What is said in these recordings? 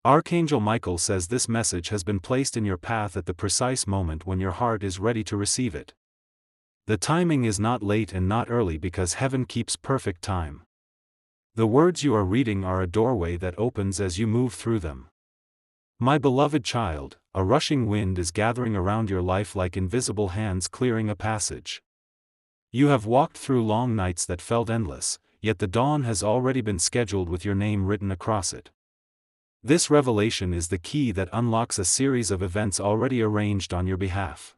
Archangel Michael says this message has been placed in your path at the precise moment when your heart is ready to receive it. The timing is not late and not early because heaven keeps perfect time. The words you are reading are a doorway that opens as you move through them. My beloved child, a rushing wind is gathering around your life like invisible hands clearing a passage. You have walked through long nights that felt endless, yet the dawn has already been scheduled with your name written across it. This revelation is the key that unlocks a series of events already arranged on your behalf.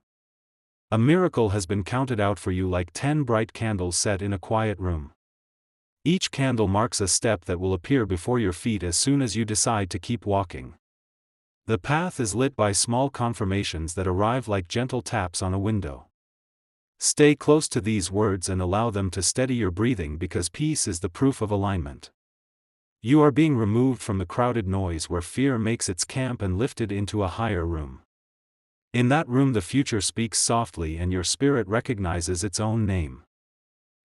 A miracle has been counted out for you like 10 bright candles set in a quiet room. Each candle marks a step that will appear before your feet as soon as you decide to keep walking. The path is lit by small confirmations that arrive like gentle taps on a window. Stay close to these words and allow them to steady your breathing because peace is the proof of alignment. You are being removed from the crowded noise where fear makes its camp and lifted into a higher room. In that room the future speaks softly and your spirit recognizes its own name.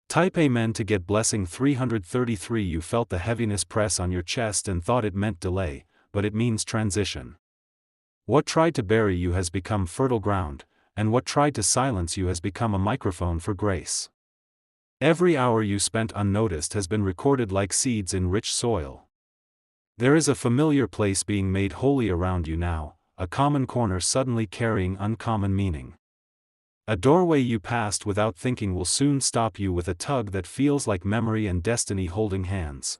Type Amen to get blessing 333. You felt the heaviness press on your chest and thought it meant delay, but it means transition. What tried to bury you has become fertile ground, and what tried to silence you has become a microphone for grace. Every hour you spent unnoticed has been recorded like seeds in rich soil. There is a familiar place being made holy around you now, a common corner suddenly carrying uncommon meaning. A doorway you passed without thinking will soon stop you with a tug that feels like memory and destiny holding hands.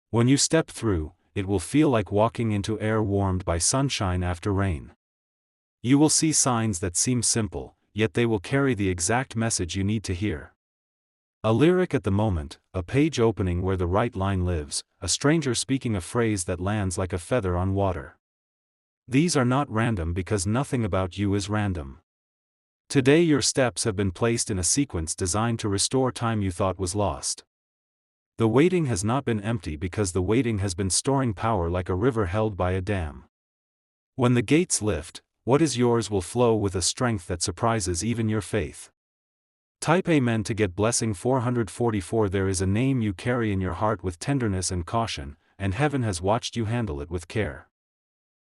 When you step through, it will feel like walking into air warmed by sunshine after rain. You will see signs that seem simple, yet they will carry the exact message you need to hear. A lyric at the moment, a page opening where the right line lives, a stranger speaking a phrase that lands like a feather on water. These are not random because nothing about you is random. Today your steps have been placed in a sequence designed to restore time you thought was lost. The waiting has not been empty because the waiting has been storing power like a river held by a dam. When the gates lift, what is yours will flow with a strength that surprises even your faith. Type Amen to get blessing 444. There is a name you carry in your heart with tenderness and caution, and heaven has watched you handle it with care.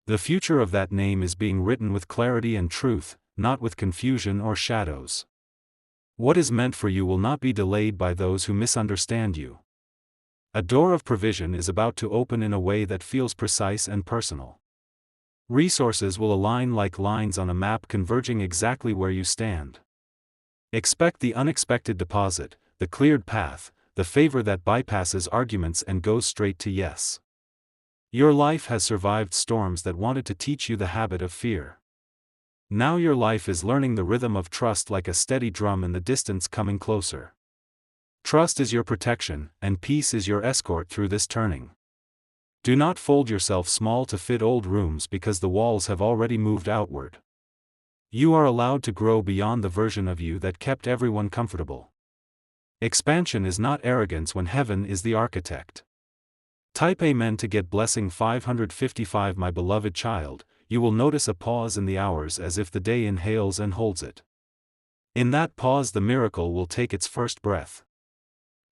The future of that name is being written with clarity and truth, not with confusion or shadows. What is meant for you will not be delayed by those who misunderstand you. A door of provision is about to open in a way that feels precise and personal. Resources will align like lines on a map converging exactly where you stand. Expect the unexpected deposit, the cleared path, the favor that bypasses arguments and goes straight to yes. Your life has survived storms that wanted to teach you the habit of fear. Now your life is learning the rhythm of trust like a steady drum in the distance coming closer. Trust is your protection, and peace is your escort through this turning. Do not fold yourself small to fit old rooms because the walls have already moved outward. You are allowed to grow beyond the version of you that kept everyone comfortable. Expansion is not arrogance when heaven is the architect. Type Amen to get blessing 555. My beloved child, you will notice a pause in the hours as if the day inhales and holds it. In that pause the miracle will take its first breath.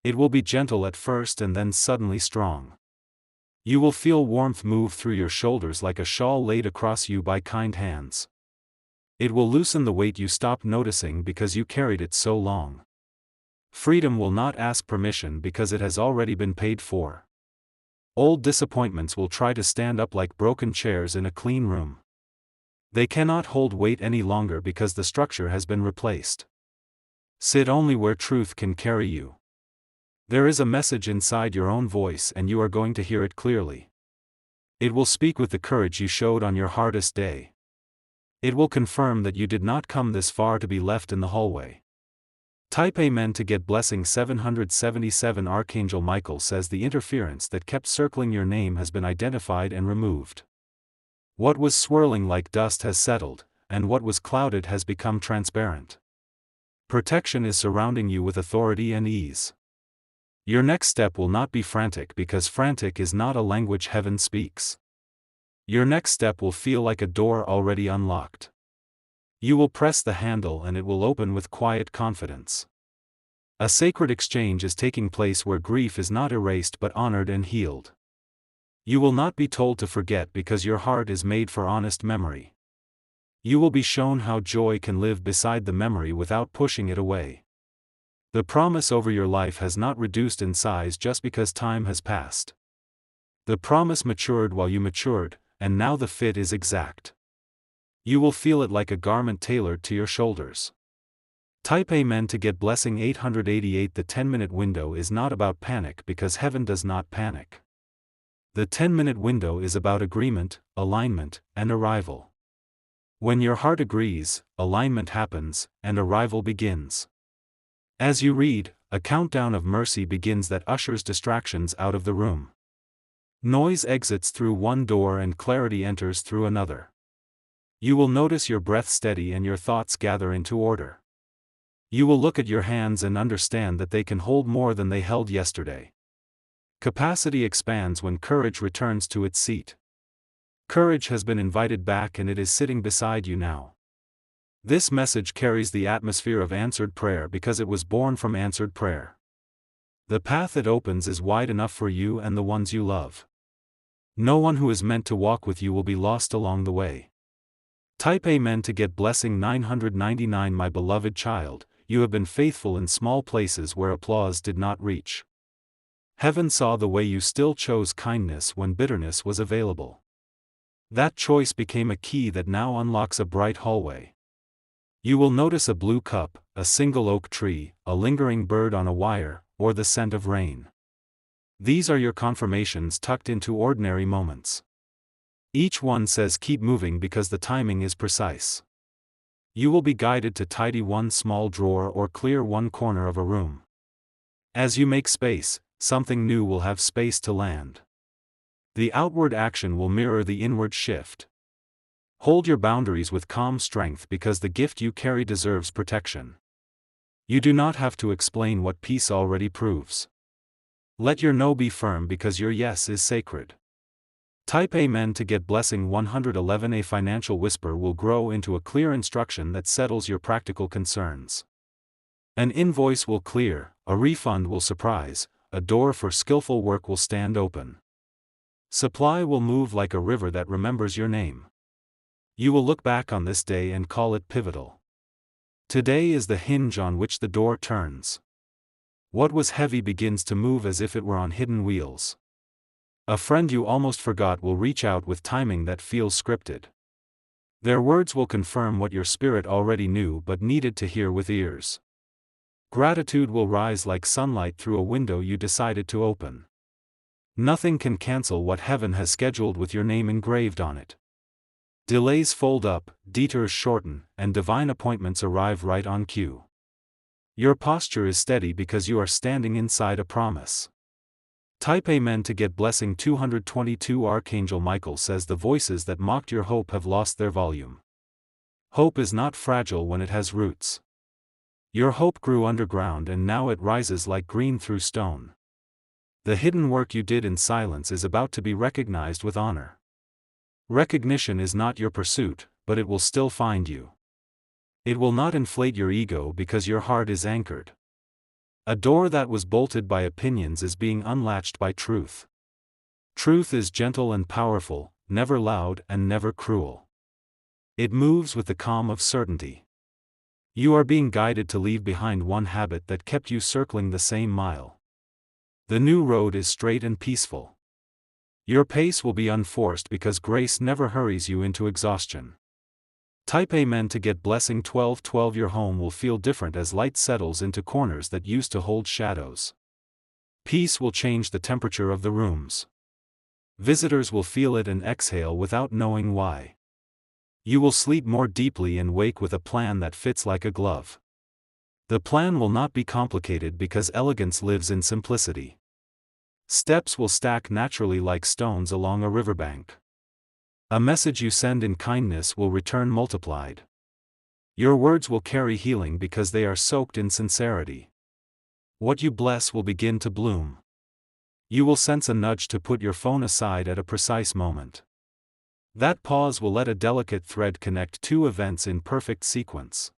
It will be gentle at first and then suddenly strong. You will feel warmth move through your shoulders like a shawl laid across you by kind hands. It will loosen the weight you stopped noticing because you carried it so long. Freedom will not ask permission because it has already been paid for. Old disappointments will try to stand up like broken chairs in a clean room. They cannot hold weight any longer because the structure has been replaced. Sit only where truth can carry you. There is a message inside your own voice and you are going to hear it clearly. It will speak with the courage you showed on your hardest day. It will confirm that you did not come this far to be left in the hallway. Type Amen to get blessing 777. Archangel Michael says the interference that kept circling your name has been identified and removed. What was swirling like dust has settled, and what was clouded has become transparent. Protection is surrounding you with authority and ease. Your next step will not be frantic because frantic is not a language heaven speaks. Your next step will feel like a door already unlocked. You will press the handle and it will open with quiet confidence. A sacred exchange is taking place where grief is not erased but honored and healed. You will not be told to forget because your heart is made for honest memory. You will be shown how joy can live beside the memory without pushing it away. The promise over your life has not reduced in size just because time has passed. The promise matured while you matured, and now the fit is exact. You will feel it like a garment tailored to your shoulders. Type Amen to get blessing 888. The 10-minute window is not about panic because heaven does not panic. The 10-minute window is about agreement, alignment, and arrival. When your heart agrees, alignment happens, and arrival begins. As you read, a countdown of mercy begins that ushers distractions out of the room. Noise exits through one door and clarity enters through another. You will notice your breath steady and your thoughts gather into order. You will look at your hands and understand that they can hold more than they held yesterday. Capacity expands when courage returns to its seat. Courage has been invited back and it is sitting beside you now. This message carries the atmosphere of answered prayer because it was born from answered prayer. The path it opens is wide enough for you and the ones you love. No one who is meant to walk with you will be lost along the way. Type Amen to get blessing 999. My beloved child, you have been faithful in small places where applause did not reach. Heaven saw the way you still chose kindness when bitterness was available. That choice became a key that now unlocks a bright hallway. You will notice a blue cup, a single oak tree, a lingering bird on a wire, or the scent of rain. These are your confirmations tucked into ordinary moments. Each one says keep moving because the timing is precise. You will be guided to tidy one small drawer or clear one corner of a room. As you make space, something new will have space to land. The outward action will mirror the inward shift. Hold your boundaries with calm strength because the gift you carry deserves protection. You do not have to explain what peace already proves. Let your no be firm because your yes is sacred. Type Amen to get blessing 111. A financial whisper will grow into a clear instruction that settles your practical concerns. An invoice will clear, a refund will surprise, a door for skillful work will stand open. Supply will move like a river that remembers your name. You will look back on this day and call it pivotal. Today is the hinge on which the door turns. What was heavy begins to move as if it were on hidden wheels. A friend you almost forgot will reach out with timing that feels scripted. Their words will confirm what your spirit already knew but needed to hear with ears. Gratitude will rise like sunlight through a window you decided to open. Nothing can cancel what heaven has scheduled with your name engraved on it. Delays fold up, detours shorten, and divine appointments arrive right on cue. Your posture is steady because you are standing inside a promise. Type Amen to get blessing 222. Archangel Michael says the voices that mocked your hope have lost their volume. Hope is not fragile when it has roots. Your hope grew underground and now it rises like green through stone. The hidden work you did in silence is about to be recognized with honor. Recognition is not your pursuit, but it will still find you. It will not inflate your ego because your heart is anchored. A door that was bolted by opinions is being unlatched by truth. Truth is gentle and powerful, never loud and never cruel. It moves with the calm of certainty. You are being guided to leave behind one habit that kept you circling the same mile. The new road is straight and peaceful. Your pace will be unforced because grace never hurries you into exhaustion. Type Amen to get blessing 1212. Your home will feel different as light settles into corners that used to hold shadows. Peace will change the temperature of the rooms. Visitors will feel it and exhale without knowing why. You will sleep more deeply and wake with a plan that fits like a glove. The plan will not be complicated because elegance lives in simplicity. Steps will stack naturally like stones along a riverbank. A message you send in kindness will return multiplied. Your words will carry healing because they are soaked in sincerity. What you bless will begin to bloom. You will sense a nudge to put your phone aside at a precise moment. That pause will let a delicate thread connect two events in perfect sequence.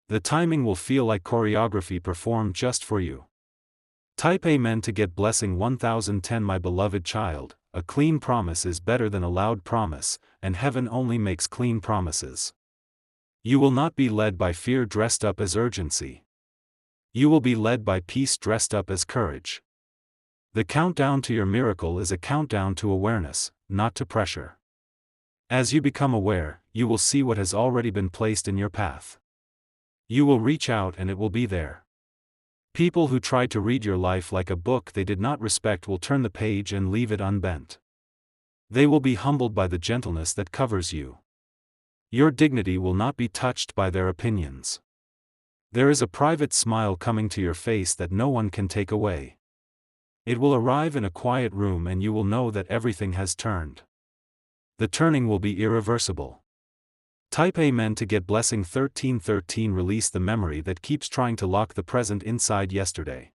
The timing will feel like choreography performed just for you. Type Amen to get blessing 1010. My beloved child, a clean promise is better than a loud promise, and heaven only makes clean promises. You will not be led by fear dressed up as urgency. You will be led by peace dressed up as courage. The countdown to your miracle is a countdown to awareness, not to pressure. As you become aware, you will see what has already been placed in your path. You will reach out and it will be there. People who tried to read your life like a book they did not respect will turn the page and leave it unbent. They will be humbled by the gentleness that covers you. Your dignity will not be touched by their opinions. There is a private smile coming to your face that no one can take away. It will arrive in a quiet room and you will know that everything has turned. The turning will be irreversible. Type Amen to get blessing 1313. Release the memory that keeps trying to lock the present inside yesterday.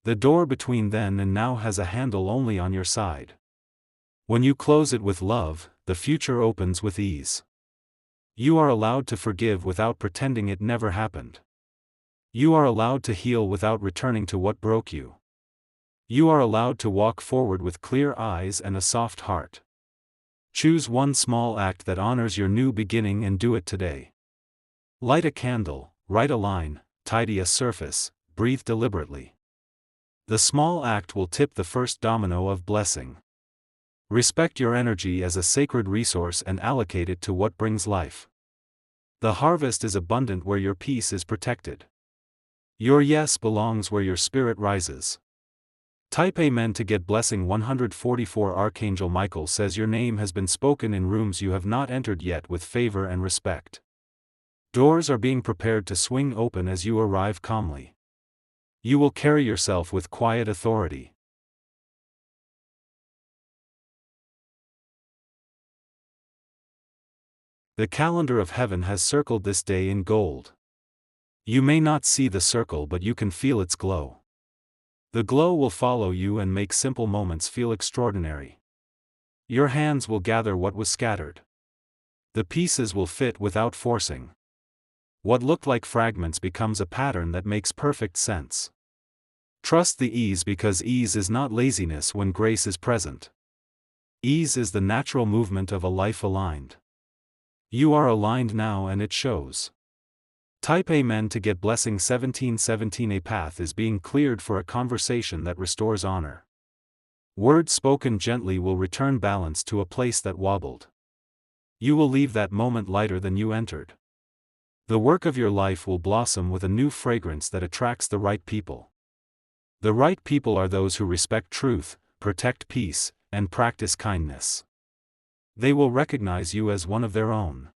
The door between then and now has a handle only on your side. When you close it with love, the future opens with ease. You are allowed to forgive without pretending it never happened. You are allowed to heal without returning to what broke you. You are allowed to walk forward with clear eyes and a soft heart. Choose one small act that honors your new beginning and do it today. Light a candle, write a line, tidy a surface, breathe deliberately. The small act will tip the first domino of blessing. Respect your energy as a sacred resource and allocate it to what brings life. The harvest is abundant where your peace is protected. Your yes belongs where your spirit rises. Type Amen to get blessing 144. Archangel Michael says your name has been spoken in rooms you have not entered yet with favor and respect. Doors are being prepared to swing open as you arrive calmly. You will carry yourself with quiet authority. The calendar of heaven has circled this day in gold. You may not see the circle but you can feel its glow. The glow will follow you and make simple moments feel extraordinary. Your hands will gather what was scattered. The pieces will fit without forcing. What looked like fragments becomes a pattern that makes perfect sense. Trust the ease because ease is not laziness when grace is present. Ease is the natural movement of a life aligned. You are aligned now and it shows. Type Amen to get blessing 1717. A path is being cleared for a conversation that restores honor. Words spoken gently will return balance to a place that wobbled. You will leave that moment lighter than you entered. The work of your life will blossom with a new fragrance that attracts the right people. The right people are those who respect truth, protect peace, and practice kindness. They will recognize you as one of their own.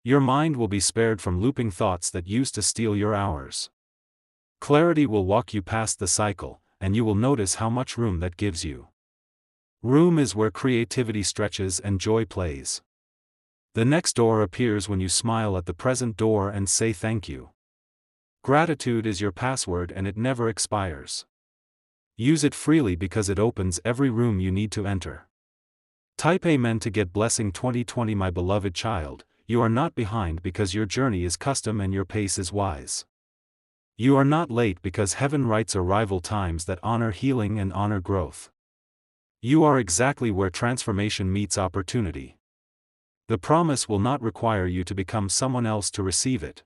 Your mind will be spared from looping thoughts that used to steal your hours. Clarity will walk you past the cycle, and you will notice how much room that gives you. Room is where creativity stretches and joy plays. The next door appears when you smile at the present door and say thank you. Gratitude is your password and it never expires. Use it freely because it opens every room you need to enter. Type Amen to get blessing 2020. My beloved child, you are not behind because your journey is custom and your pace is wise. You are not late because heaven writes arrival times that honor healing and honor growth. You are exactly where transformation meets opportunity. The promise will not require you to become someone else to receive it.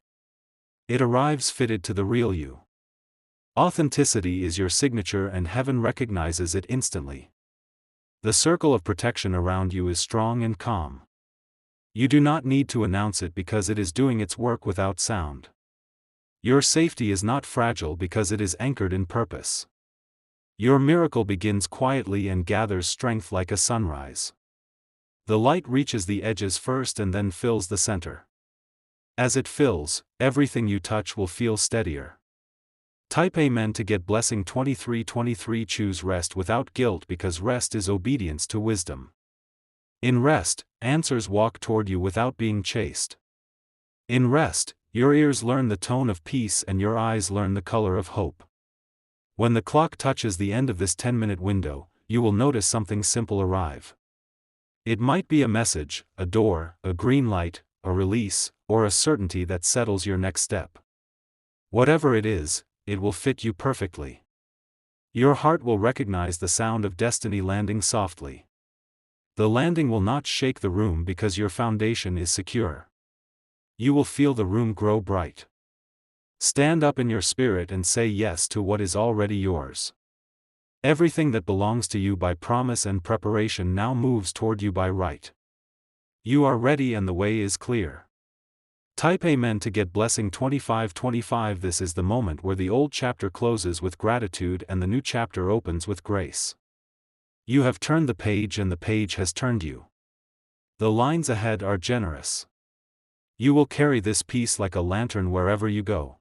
It arrives fitted to the real you. Authenticity is your signature and heaven recognizes it instantly. The circle of protection around you is strong and calm. You do not need to announce it because it is doing its work without sound. Your safety is not fragile because it is anchored in purpose. Your miracle begins quietly and gathers strength like a sunrise. The light reaches the edges first and then fills the center. As it fills, everything you touch will feel steadier. Type Amen to get blessing 2323. Choose rest without guilt because rest is obedience to wisdom. In rest, answers walk toward you without being chased. In rest, your ears learn the tone of peace and your eyes learn the color of hope. When the clock touches the end of this 10-minute window, you will notice something simple arrive. It might be a message, a door, a green light, a release, or a certainty that settles your next step. Whatever it is, it will fit you perfectly. Your heart will recognize the sound of destiny landing softly. The landing will not shake the room because your foundation is secure. You will feel the room grow bright. Stand up in your spirit and say yes to what is already yours. Everything that belongs to you by promise and preparation now moves toward you by right. You are ready and the way is clear. Type Amen to get blessing 2525. This is the moment where the old chapter closes with gratitude and the new chapter opens with grace. You have turned the page and the page has turned you. The lines ahead are generous. You will carry this peace like a lantern wherever you go.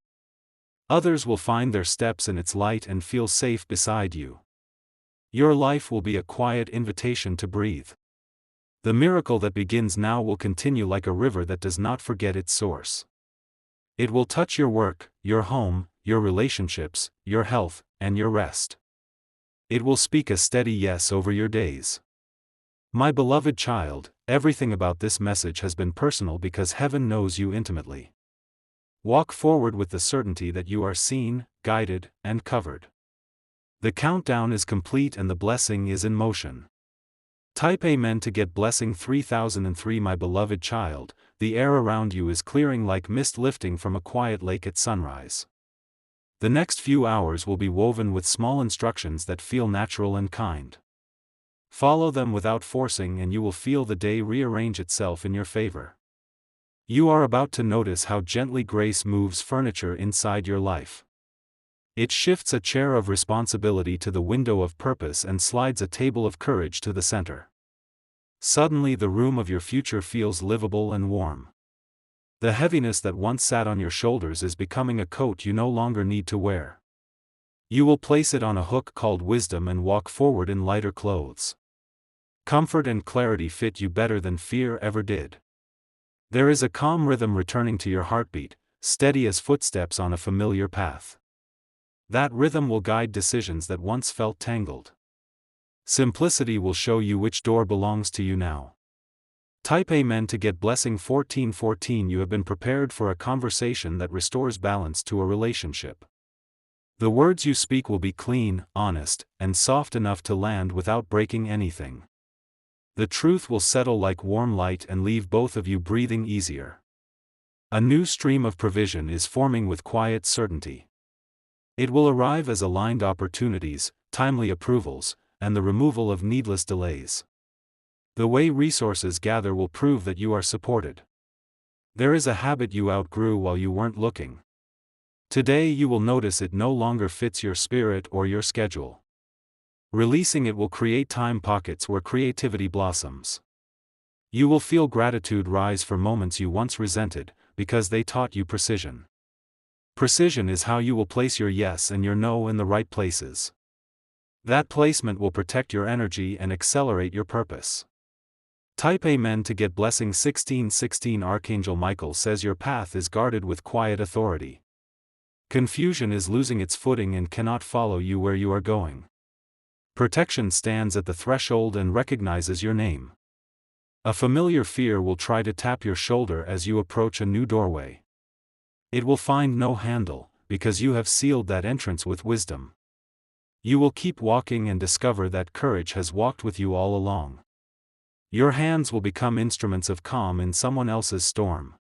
Others will find their steps in its light and feel safe beside you. Your life will be a quiet invitation to breathe. The miracle that begins now will continue like a river that does not forget its source. It will touch your work, your home, your relationships, your health, and your rest. It will speak a steady yes over your days. My beloved child, everything about this message has been personal because heaven knows you intimately. Walk forward with the certainty that you are seen, guided, and covered. The countdown is complete and the blessing is in motion. Type Amen to get blessing 3003. My beloved child, the air around you is clearing like mist lifting from a quiet lake at sunrise. The next few hours will be woven with small instructions that feel natural and kind. Follow them without forcing and you will feel the day rearrange itself in your favor. You are about to notice how gently grace moves furniture inside your life. It shifts a chair of responsibility to the window of purpose and slides a table of courage to the center. Suddenly the room of your future feels livable and warm. The heaviness that once sat on your shoulders is becoming a coat you no longer need to wear. You will place it on a hook called wisdom and walk forward in lighter clothes. Comfort and clarity fit you better than fear ever did. There is a calm rhythm returning to your heartbeat, steady as footsteps on a familiar path. That rhythm will guide decisions that once felt tangled. Simplicity will show you which door belongs to you now. Type Amen to get blessing 1414. You have been prepared for a conversation that restores balance to a relationship. The words you speak will be clean, honest, and soft enough to land without breaking anything. The truth will settle like warm light and leave both of you breathing easier. A new stream of provision is forming with quiet certainty. It will arrive as aligned opportunities, timely approvals, and the removal of needless delays. The way resources gather will prove that you are supported. There is a habit you outgrew while you weren't looking. Today you will notice it no longer fits your spirit or your schedule. Releasing it will create time pockets where creativity blossoms. You will feel gratitude rise for moments you once resented, because they taught you precision. Precision is how you will place your yes and your no in the right places. That placement will protect your energy and accelerate your purpose. Type Amen to get blessing 1616. Archangel Michael says your path is guarded with quiet authority. Confusion is losing its footing and cannot follow you where you are going. Protection stands at the threshold and recognizes your name. A familiar fear will try to tap your shoulder as you approach a new doorway. It will find no handle, because you have sealed that entrance with wisdom. You will keep walking and discover that courage has walked with you all along. Your hands will become instruments of calm in someone else's storm.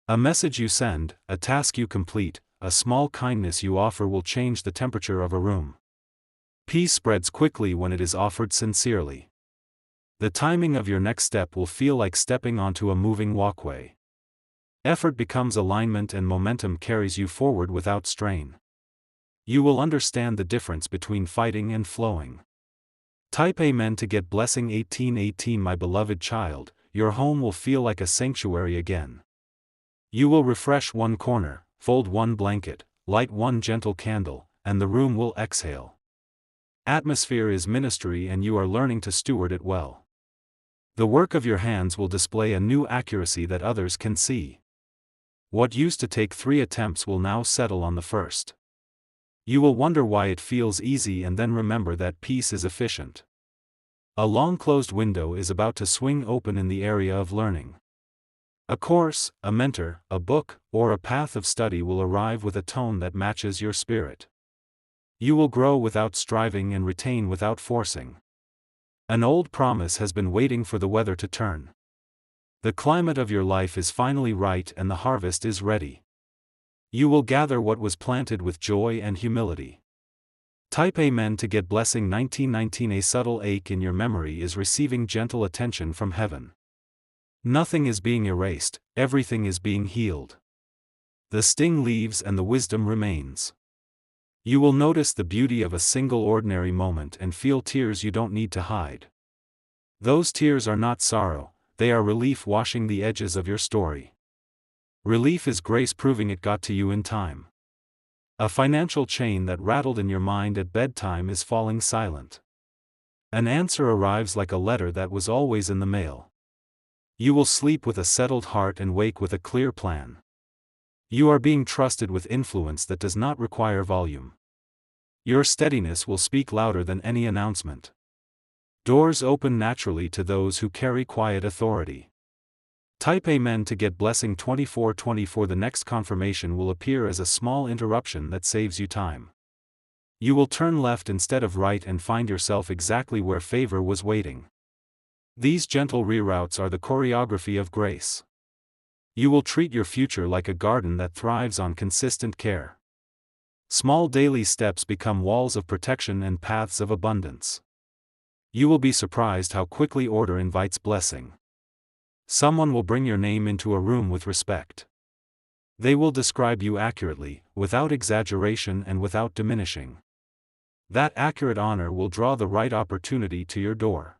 A message you send, a task you complete, a small kindness you offer will change the temperature of a room. Peace spreads quickly when it is offered sincerely. The timing of your next step will feel like stepping onto a moving walkway. Effort becomes alignment and momentum carries you forward without strain. You will understand the difference between fighting and flowing. Type Amen to get blessing 1818. My beloved child, your home will feel like a sanctuary again. You will refresh one corner, fold one blanket, light one gentle candle, and the room will exhale. Atmosphere is ministry and you are learning to steward it well. The work of your hands will display a new accuracy that others can see. What used to take 3 attempts will now settle on the first. You will wonder why it feels easy and then remember that peace is efficient. A long-closed window is about to swing open in the area of learning. A course, a mentor, a book, or a path of study will arrive with a tone that matches your spirit. You will grow without striving and retain without forcing. An old promise has been waiting for the weather to turn. The climate of your life is finally right and the harvest is ready. You will gather what was planted with joy and humility. Type Amen to get blessing 1919. A subtle ache in your memory is receiving gentle attention from heaven. Nothing is being erased, everything is being healed. The sting leaves and the wisdom remains. You will notice the beauty of a single ordinary moment and feel tears you don't need to hide. Those tears are not sorrow, they are relief washing the edges of your story. Relief is grace proving it got to you in time. A financial chain that rattled in your mind at bedtime is falling silent. An answer arrives like a letter that was always in the mail. You will sleep with a settled heart and wake with a clear plan. You are being trusted with influence that does not require volume. Your steadiness will speak louder than any announcement. Doors open naturally to those who carry quiet authority. Type Amen to get blessing 2424. The next confirmation will appear as a small interruption that saves you time. You will turn left instead of right and find yourself exactly where favor was waiting. These gentle reroutes are the choreography of grace. You will treat your future like a garden that thrives on consistent care. Small daily steps become walls of protection and paths of abundance. You will be surprised how quickly order invites blessing. Someone will bring your name into a room with respect. They will describe you accurately, without exaggeration and without diminishing. That accurate honor will draw the right opportunity to your door.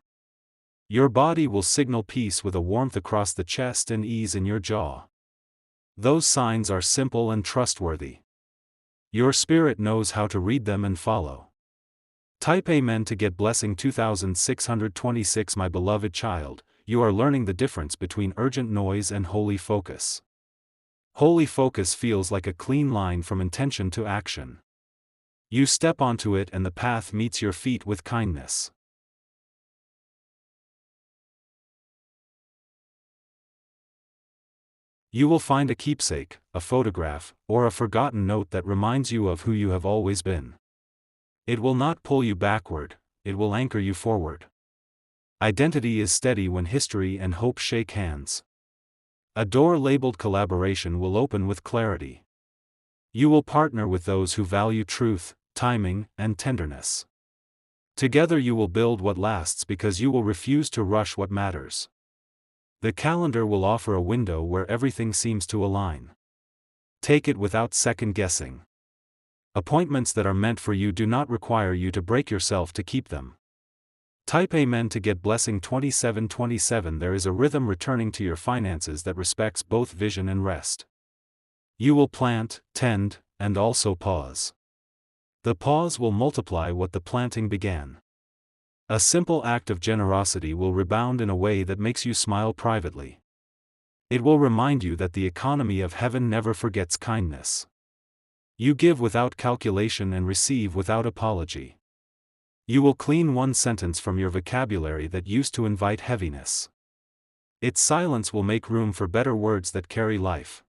Your body will signal peace with a warmth across the chest and ease in your jaw. Those signs are simple and trustworthy. Your spirit knows how to read them and follow. Type Amen to get blessing 2626. My beloved child, you are learning the difference between urgent noise and holy focus. Holy focus feels like a clean line from intention to action. You step onto it and the path meets your feet with kindness. You will find a keepsake, a photograph, or a forgotten note that reminds you of who you have always been. It will not pull you backward, it will anchor you forward. Identity is steady when history and hope shake hands. A door labeled collaboration will open with clarity. You will partner with those who value truth, timing, and tenderness. Together you will build what lasts because you will refuse to rush what matters. The calendar will offer a window where everything seems to align. Take it without second guessing. Appointments that are meant for you do not require you to break yourself to keep them. Type Amen to get blessing 2727. There is a rhythm returning to your finances that respects both vision and rest. You will plant, tend, and also pause. The pause will multiply what the planting began. A simple act of generosity will rebound in a way that makes you smile privately. It will remind you that the economy of heaven never forgets kindness. You give without calculation and receive without apology. You will clean one sentence from your vocabulary that used to invite heaviness. Its silence will make room for better words that carry life.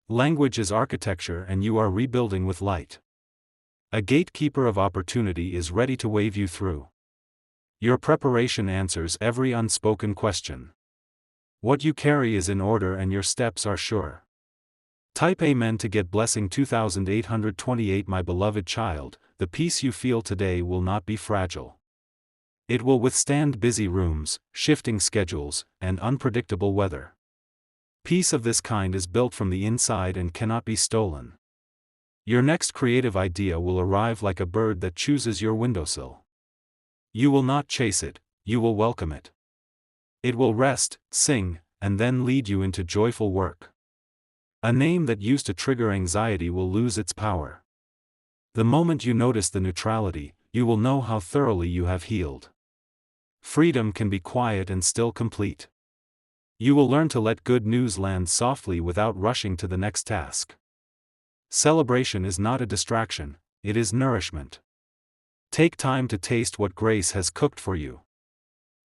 Language is architecture and you are rebuilding with light. A gatekeeper of opportunity is ready to wave you through. Your preparation answers every unspoken question. What you carry is in order and your steps are sure. Type Amen to get blessing 2828. My beloved child, the peace you feel today will not be fragile. It will withstand busy rooms, shifting schedules, and unpredictable weather. Peace of this kind is built from the inside and cannot be stolen. Your next creative idea will arrive like a bird that chooses your windowsill. You will not chase it, you will welcome it. It will rest, sing, and then lead you into joyful work. A name that used to trigger anxiety will lose its power. The moment you notice the neutrality, you will know how thoroughly you have healed. Freedom can be quiet and still complete. You will learn to let good news land softly without rushing to the next task. Celebration is not a distraction, it is nourishment. Take time to taste what grace has cooked for you.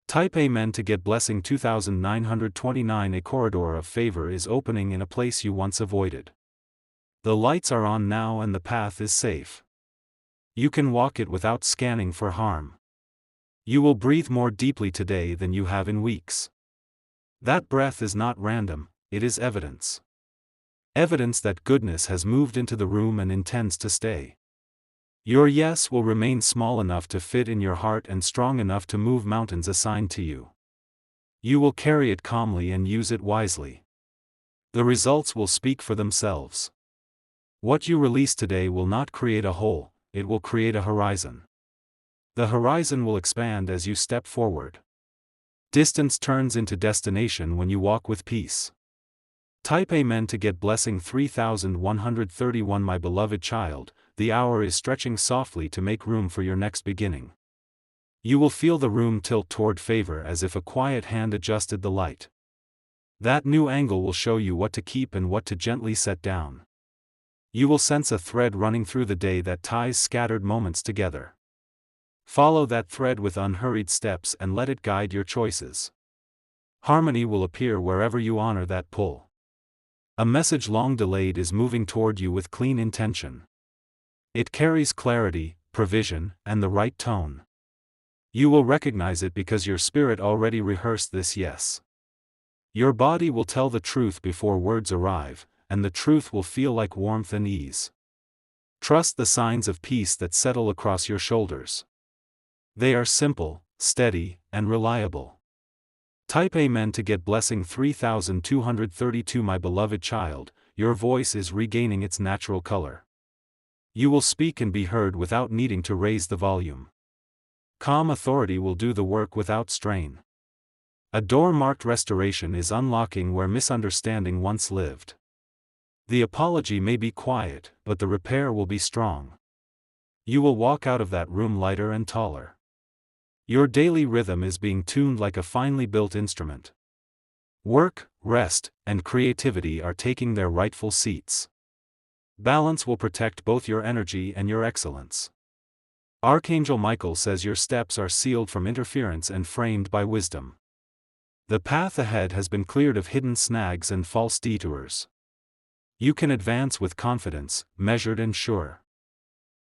Type Amen to get blessing 2929. A corridor of favor is opening in a place you once avoided. The lights are on now and the path is safe. You can walk it without scanning for harm. You will breathe more deeply today than you have in weeks. That breath is not random, it is evidence. Evidence that goodness has moved into the room and intends to stay. Your yes will remain small enough to fit in your heart and strong enough to move mountains assigned to you. You will carry it calmly and use it wisely. The results will speak for themselves. What you release today will not create a hole, it will create a horizon. The horizon will expand as you step forward. Distance turns into destination when you walk with peace. Type Amen to get blessing 3131. My beloved child, the hour is stretching softly to make room for your next beginning. You will feel the room tilt toward favor as if a quiet hand adjusted the light. That new angle will show you what to keep and what to gently set down. You will sense a thread running through the day that ties scattered moments together. Follow that thread with unhurried steps and let it guide your choices. Harmony will appear wherever you honor that pull. A message long delayed is moving toward you with clean intention. It carries clarity, provision, and the right tone. You will recognize it because your spirit already rehearsed this yes. Your body will tell the truth before words arrive, and the truth will feel like warmth and ease. Trust the signs of peace that settle across your shoulders. They are simple, steady, and reliable. Type Amen to get blessing 3232. My beloved child, your voice is regaining its natural color. You will speak and be heard without needing to raise the volume. Calm authority will do the work without strain. A door marked restoration is unlocking where misunderstanding once lived. The apology may be quiet, but the repair will be strong. You will walk out of that room lighter and taller. Your daily rhythm is being tuned like a finely built instrument. Work, rest, and creativity are taking their rightful seats. Balance will protect both your energy and your excellence. Archangel Michael says your steps are sealed from interference and framed by wisdom. The path ahead has been cleared of hidden snags and false detours. You can advance with confidence, measured and sure.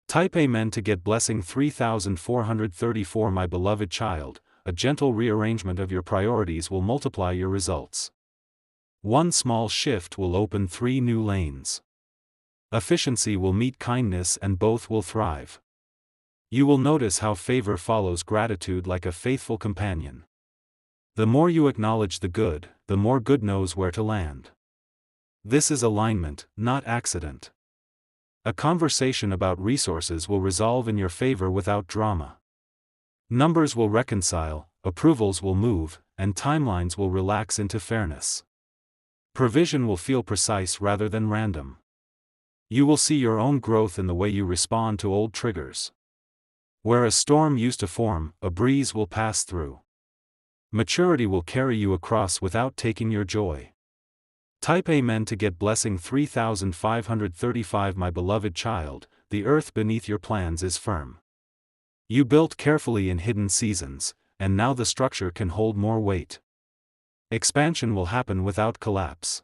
Type Amen to get blessing 3434. My beloved child, a gentle rearrangement of your priorities will multiply your results. One small shift will open 3 new lanes. Efficiency will meet kindness and both will thrive. You will notice how favor follows gratitude like a faithful companion. The more you acknowledge the good, the more good knows where to land. This is alignment, not accident. A conversation about resources will resolve in your favor without drama. Numbers will reconcile, approvals will move, and timelines will relax into fairness. Provision will feel precise rather than random. You will see your own growth in the way you respond to old triggers. Where a storm used to form, a breeze will pass through. Maturity will carry you across without taking your joy. Type Amen to get blessing 3535. My beloved child, the earth beneath your plans is firm. You built carefully in hidden seasons, and now the structure can hold more weight. Expansion will happen without collapse.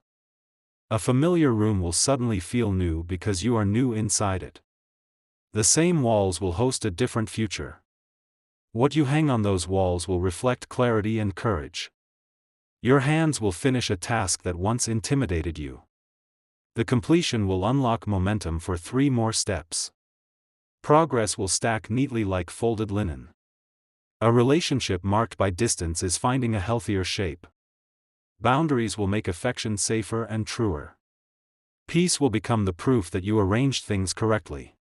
A familiar room will suddenly feel new because you are new inside it. The same walls will host a different future. What you hang on those walls will reflect clarity and courage. Your hands will finish a task that once intimidated you. The completion will unlock momentum for 3 more steps. Progress will stack neatly like folded linen. A relationship marked by distance is finding a healthier shape. Boundaries will make affection safer and truer. Peace will become the proof that you arranged things correctly.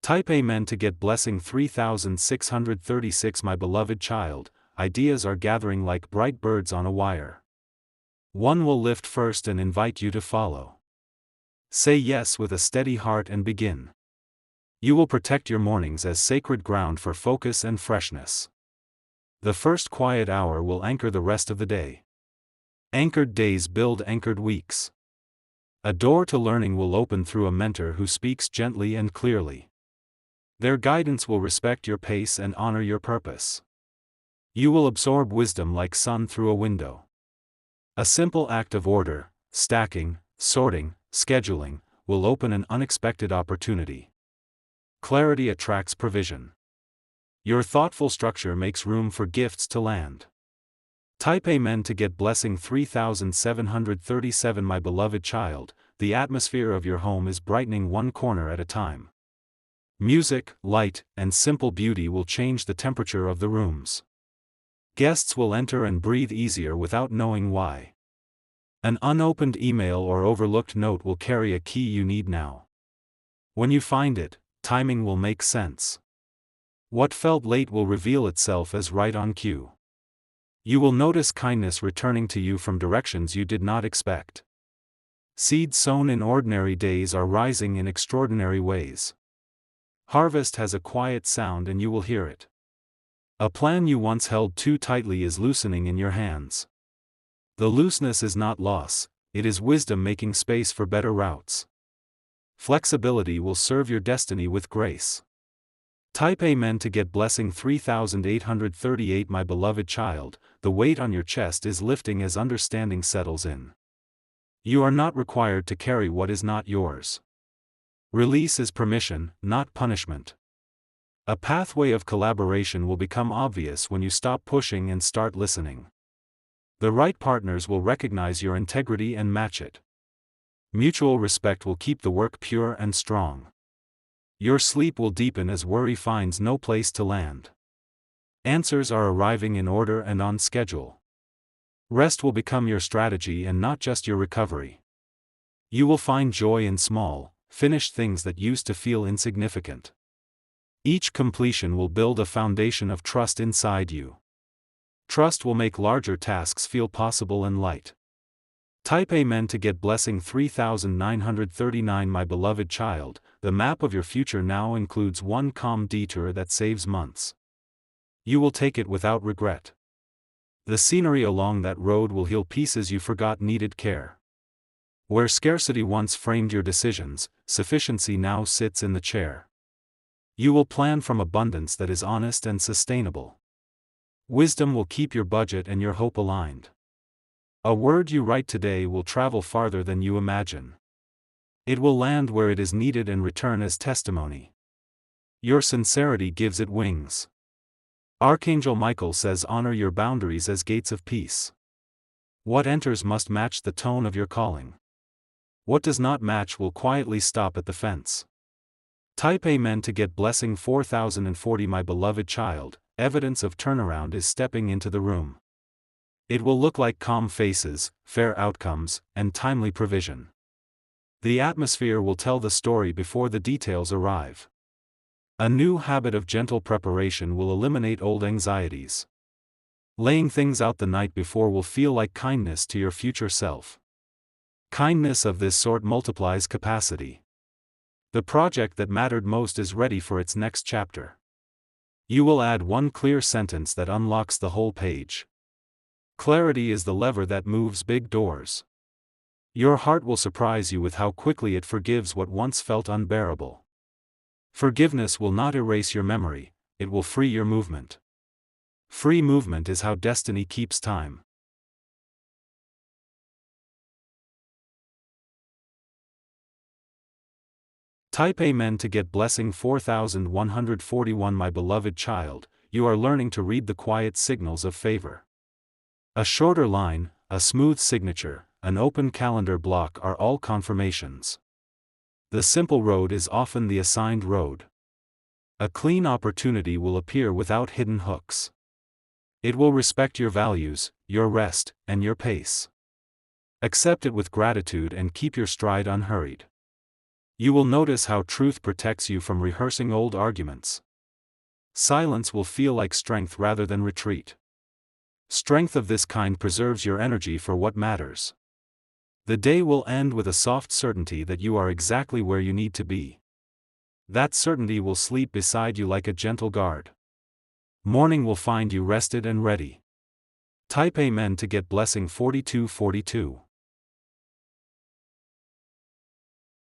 Type Amen to get blessing 3636. My beloved child, ideas are gathering like bright birds on a wire. One will lift first and invite you to follow. Say yes with a steady heart and begin. You will protect your mornings as sacred ground for focus and freshness. The first quiet hour will anchor the rest of the day. Anchored days build anchored weeks. A door to learning will open through a mentor who speaks gently and clearly. Their guidance will respect your pace and honor your purpose. You will absorb wisdom like sun through a window. A simple act of order, stacking, sorting, scheduling, will open an unexpected opportunity. Clarity attracts provision. Your thoughtful structure makes room for gifts to land. Type Amen to get blessing 3737. My beloved child, the atmosphere of your home is brightening one corner at a time. Music, light, and simple beauty will change the temperature of the rooms. Guests will enter and breathe easier without knowing why. An unopened email or overlooked note will carry a key you need now. When you find it, timing will make sense. What felt late will reveal itself as right on cue. You will notice kindness returning to you from directions you did not expect. Seeds sown in ordinary days are rising in extraordinary ways. Harvest has a quiet sound and you will hear it. A plan you once held too tightly is loosening in your hands. The looseness is not loss, it is wisdom making space for better routes. Flexibility will serve your destiny with grace. Type Amen to get blessing 3838. My beloved child, the weight on your chest is lifting as understanding settles in. You are not required to carry what is not yours. Release is permission, not punishment. A pathway of collaboration will become obvious when you stop pushing and start listening. The right partners will recognize your integrity and match it. Mutual respect will keep the work pure and strong. Your sleep will deepen as worry finds no place to land. Answers are arriving in order and on schedule. Rest will become your strategy and not just your recovery. You will find joy in small, finished things that used to feel insignificant. Each completion will build a foundation of trust inside you. Trust will make larger tasks feel possible and light. Type Amen to get blessing 3939. My beloved child, the map of your future now includes one calm detour that saves months. You will take it without regret. The scenery along that road will heal pieces you forgot needed care. Where scarcity once framed your decisions, sufficiency now sits in the chair. You will plan from abundance that is honest and sustainable. Wisdom will keep your budget and your hope aligned. A word you write today will travel farther than you imagine. It will land where it is needed and return as testimony. Your sincerity gives it wings. Archangel Michael says honor your boundaries as gates of peace. What enters must match the tone of your calling. What does not match will quietly stop at the fence. Type Amen to get blessing 4040. My beloved child, evidence of turnaround is stepping into the room. It will look like calm faces, fair outcomes, and timely provision. The atmosphere will tell the story before the details arrive. A new habit of gentle preparation will eliminate old anxieties. Laying things out the night before will feel like kindness to your future self. Kindness of this sort multiplies capacity. The project that mattered most is ready for its next chapter. You will add one clear sentence that unlocks the whole page. Clarity is the lever that moves big doors. Your heart will surprise you with how quickly it forgives what once felt unbearable. Forgiveness will not erase your memory, it will free your movement. Free movement is how destiny keeps time. Type Amen to get blessing 4141. My beloved child, you are learning to read the quiet signals of favor. A shorter line, a smooth signature, an open calendar block are all confirmations. The simple road is often the assigned road. A clean opportunity will appear without hidden hooks. It will respect your values, your rest, and your pace. Accept it with gratitude and keep your stride unhurried. You will notice how truth protects you from rehearsing old arguments. Silence will feel like strength rather than retreat. Strength of this kind preserves your energy for what matters. The day will end with a soft certainty that you are exactly where you need to be. That certainty will sleep beside you like a gentle guard. Morning will find you rested and ready. Type Amen to get blessing 4242.